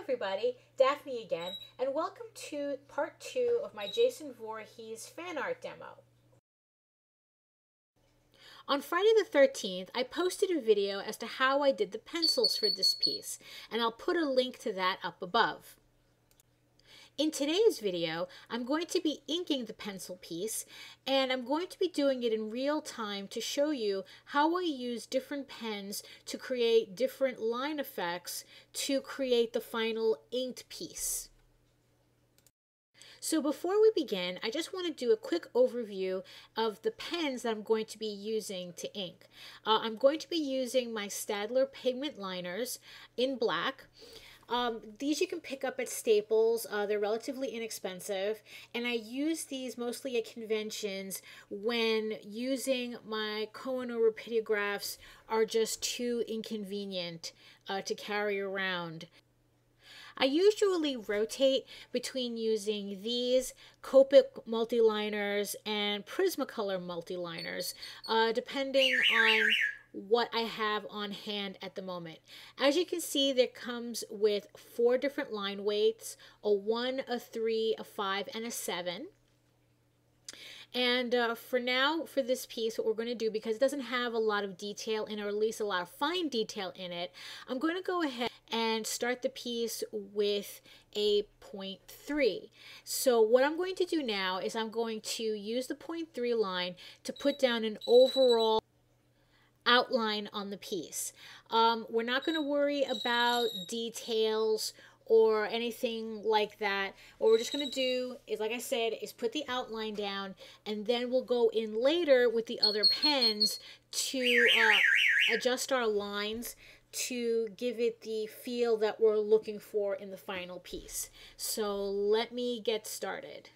everybody, Daphne again, and welcome to part 2 of my Jason Voorhees fan art demo. On Friday the 13th, I posted a video as to how I did the pencils for this piece, and I'll put a link to that up above. In today's video, I'm going to be inking the pencil piece, and I'm going to be doing it in real time to show you how I use different pens to create different line effects to create the final inked piece. So before we begin, I just want to do a quick overview of the pens that I'm going to be using to ink. I'm going to be using my Staedtler pigment liners in black. These you can pick up at Staples. They're relatively inexpensive, and I use these mostly at conventions when using my Cohen or Rapidographs are just too inconvenient to carry around. I usually rotate between using these Copic multiliners and Prismacolor multiliners, depending on what I have on hand at the moment. As you can see, there comes with 4 different line weights, a 1, a 3, a 5, and a 7. And for now, for this piece, what we're going to do, because it doesn't have a lot of detail in it, or at least a lot of fine detail in it, I'm going to go ahead and start the piece with a 0.3. So what I'm going to do now is I'm going to use the 0.3 line to put down an overall outline on the piece. We're not going to worry about details or anything like that. What we're just going to do is, like I said, is put the outline down, and then we'll go in later with the other pens to adjust our lines to give it the feel that we're looking for in the final piece. So let me get started.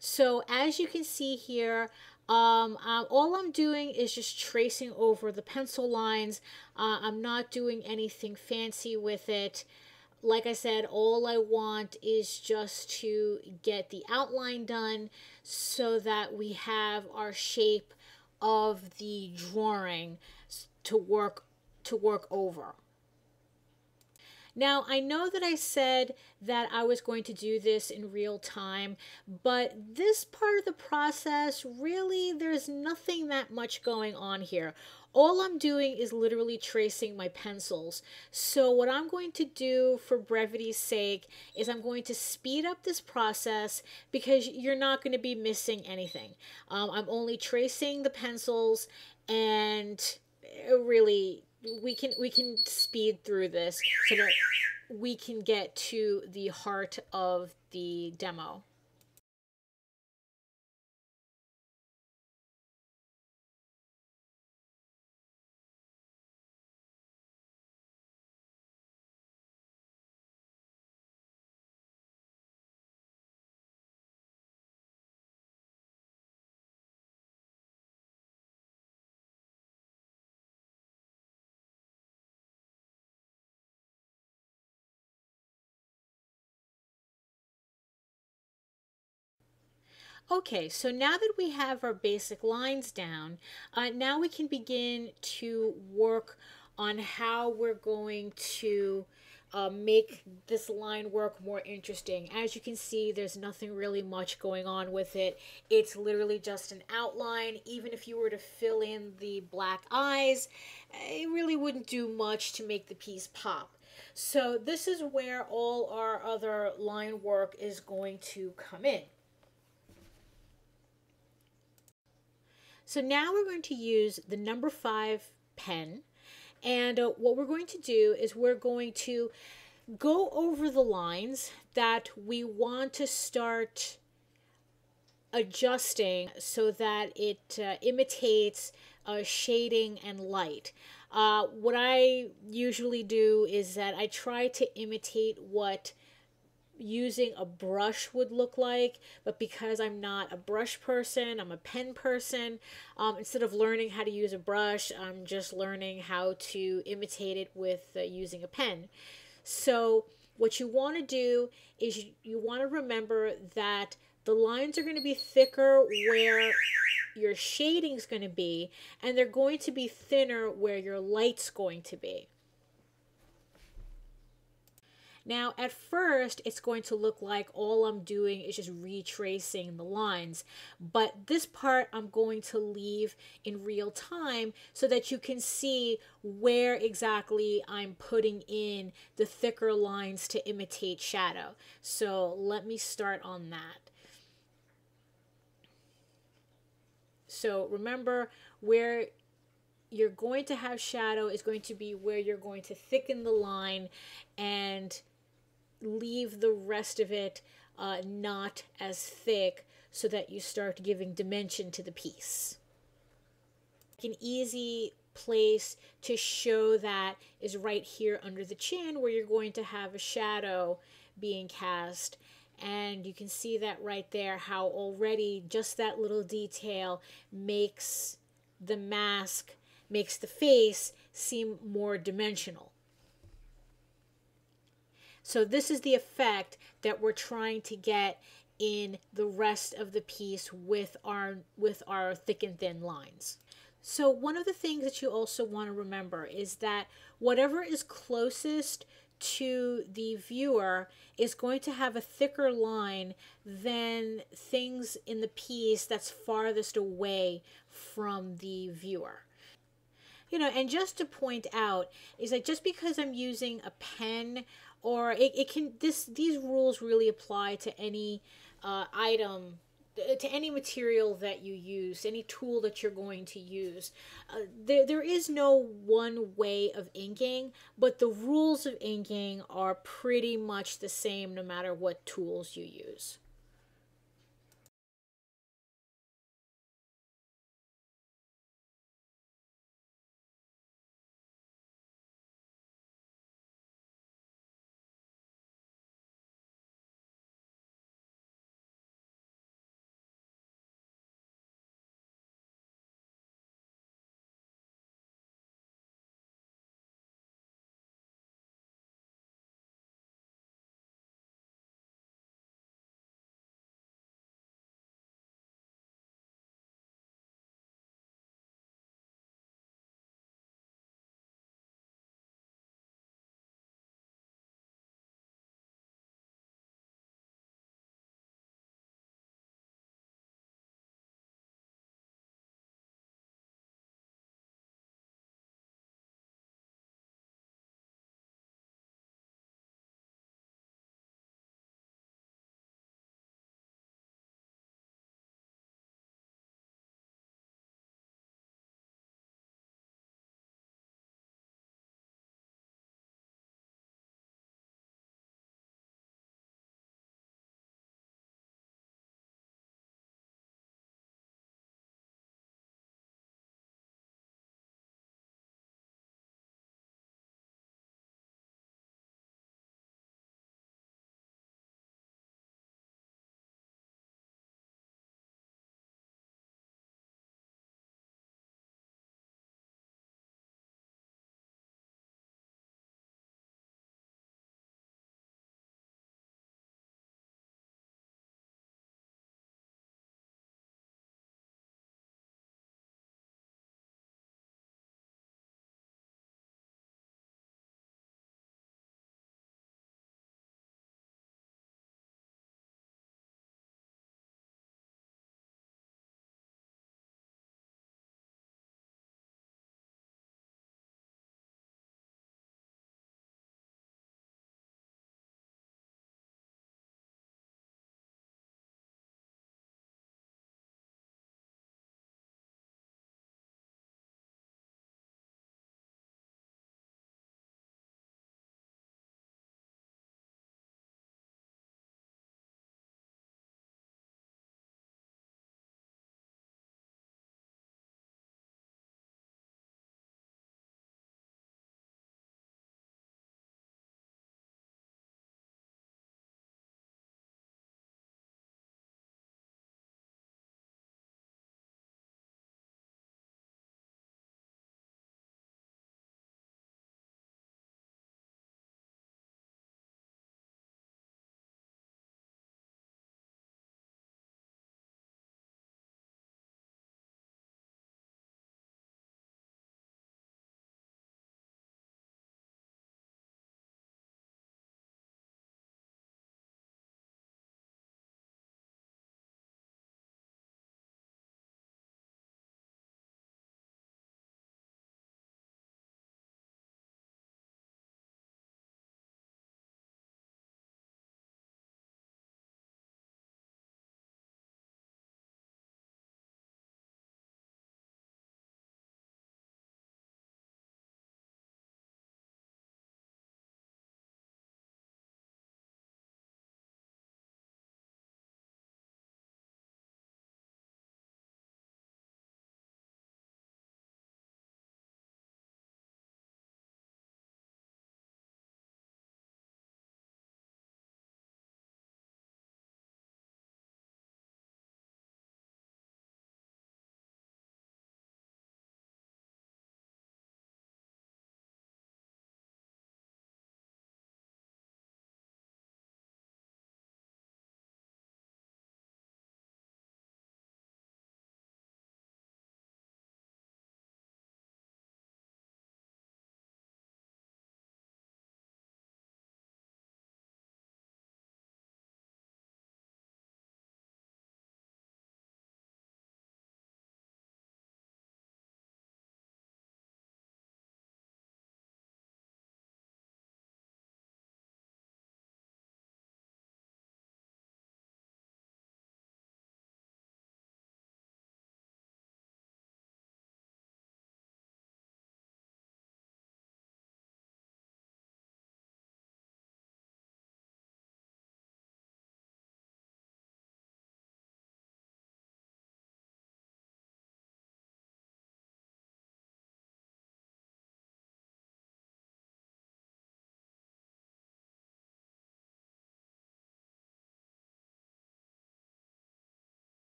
So as you can see here, all I'm doing is just tracing over the pencil lines. I'm not doing anything fancy with it. Like I said, all I want is just to get the outline done so that we have our shape of the drawing to work over. Now, I know that I said that I was going to do this in real time, but this part of the process, really, there's nothing that much going on here. All I'm doing is literally tracing my pencils. So what I'm going to do for brevity's sake is I'm going to speed up this process because you're not going to be missing anything. I'm only tracing the pencils, and really, we can speed through this so that we can get to the heart of the demo. Okay, so now that we have our basic lines down, now we can begin to work on how we're going to make this line work more interesting. As you can see, there's nothing really much going on with it. It's literally just an outline. Even if you were to fill in the black eyes, it really wouldn't do much to make the piece pop. So this is where all our other line work is going to come in. So now we're going to use the number 5 pen, and what we're going to do is we're going to go over the lines that we want to start adjusting so that it imitates shading and light. What I usually do is that I try to imitate what using a brush would look like, but because I'm not a brush person, I'm a pen person, instead of learning how to use a brush, I'm just learning how to imitate it with using a pen. So what you want to do is you want to remember that the lines are going to be thicker where your shading's going to be, and they're going to be thinner where your light's going to be. Now, at first, it's going to look like all I'm doing is just retracing the lines, but this part I'm going to leave in real time so that you can see where exactly I'm putting in the thicker lines to imitate shadow. So let me start on that. So remember, where you're going to have shadow is going to be where you're going to thicken the line and leave the rest of it not as thick so that you start giving dimension to the piece. An easy place to show that is right here under the chin, where you're going to have a shadow being cast. And you can see that right there, how already just that little detail makes the mask, makes the face seem more dimensional. So this is the effect that we're trying to get in the rest of the piece with our thick and thin lines. So one of the things that you also want to remember is that whatever is closest to the viewer is going to have a thicker line than things in the piece that's farthest away from the viewer. And just to point out is that just because I'm using a pen, or these rules really apply to any item, to any material that you use, any tool that you're going to use. There is no one way of inking, but the rules of inking are pretty much the same no matter what tools you use.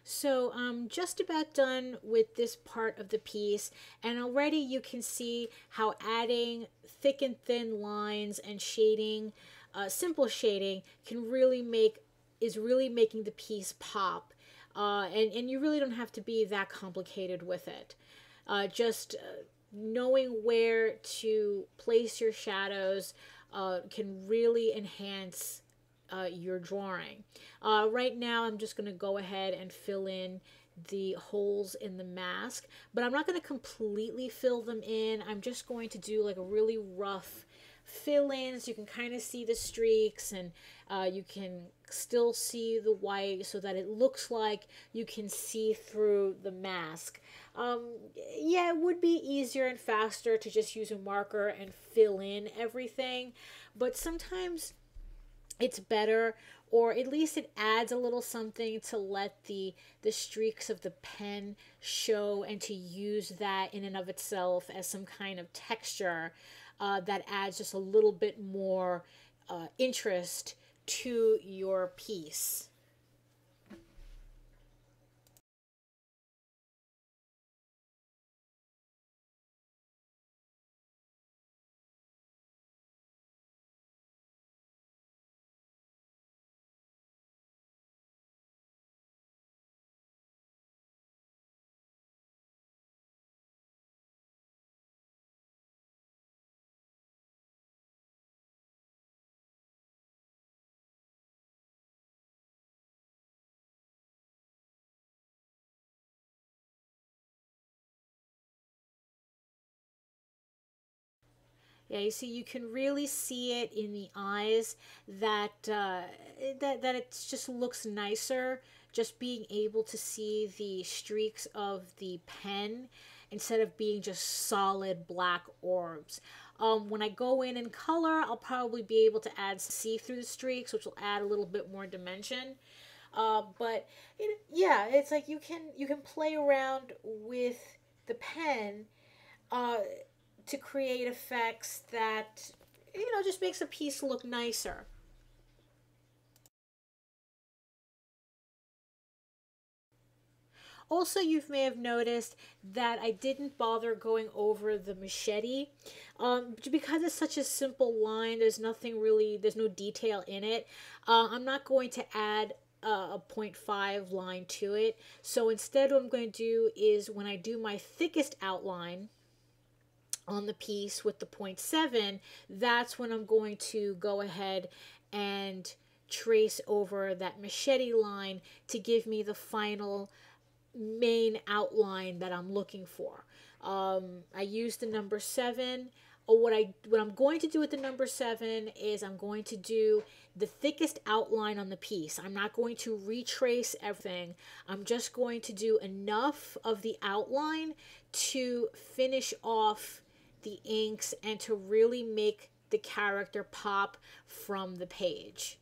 So I'm just about done with this part of the piece, and already you can see how adding thick and thin lines and shading, simple shading, can really make is really making the piece pop. And you really don't have to be that complicated with it. Just knowing where to place your shadows can really enhance your drawing. Right now, I'm just going to go ahead and fill in the holes in the mask, but I'm not going to completely fill them in. I'm just going to do like a really rough fill-ins. You can kind of see the streaks, and you can still see the white so that it looks like you can see through the mask. Yeah, it would be easier and faster to just use a marker and fill in everything, but sometimes it's better, or at least it adds a little something to let the streaks of the pen show, and to use that in and of itself as some kind of texture that adds just a little bit more interest to your piece. Yeah, you see, you can really see it in the eyes that that it just looks nicer, just being able to see the streaks of the pen instead of being just solid black orbs. When I go in color, I'll probably be able to add see through the streaks, which will add a little bit more dimension. But yeah, it's like you can play around with the pen uh, to create effects that just makes a piece look nicer. Also, you may have noticed that I didn't bother going over the machete because it's such a simple line. There's no detail in it. I'm not going to add a point 0.5 line to it. So instead, what I'm going to do is when I do my thickest outline on the piece with the 0.7, that's when I'm going to go ahead and trace over that machete line to give me the final main outline that I'm looking for. I use the number 7. Or what I'm going to do with the number 7 is I'm going to do the thickest outline on the piece. I'm not going to retrace everything. I'm just going to do enough of the outline to finish off the inks and to really make the character pop from the page.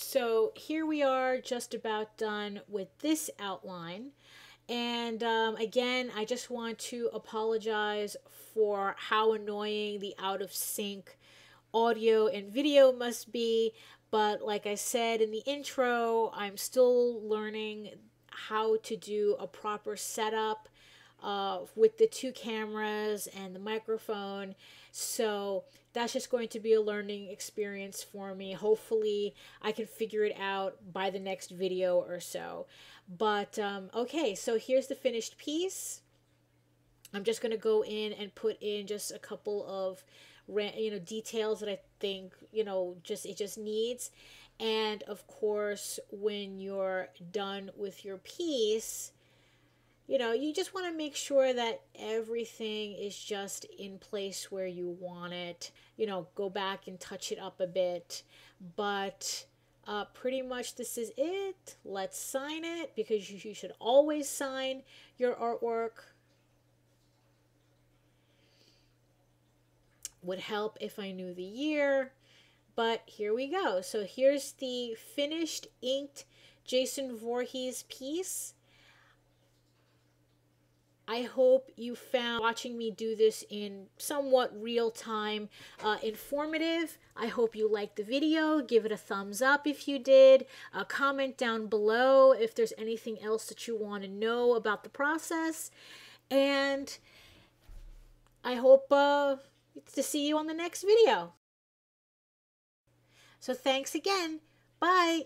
So here we are, just about done with this outline. And again, I just want to apologize for how annoying the out of sync audio and video must be. But like I said in the intro, I'm still learning how to do a proper setup with the two cameras and the microphone. So that's just going to be a learning experience for me. Hopefully I can figure it out by the next video or so. But okay, so here's the finished piece. I'm just going to go in and put in just a couple of details that I think it just needs. And of course, when you're done with your piece, you just want to make sure that everything is just in place where you want it. Go back and touch it up a bit. But pretty much this is it. Let's sign it, because you should always sign your artwork. Would help if I knew the year. But here we go. So here's the finished inked Jason Voorhees piece. I hope you found watching me do this in somewhat real time informative. I hope you liked the video. Give it a thumbs up if you did. Comment down below if there's anything else that you want to know about the process. And I hope to see you on the next video. So thanks again. Bye.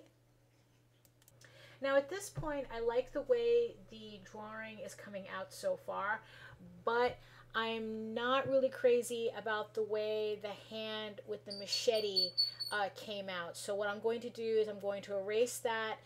Now at this point, I like the way the drawing is coming out so far, but I'm not really crazy about the way the hand with the machete came out. So what I'm going to do is I'm going to erase that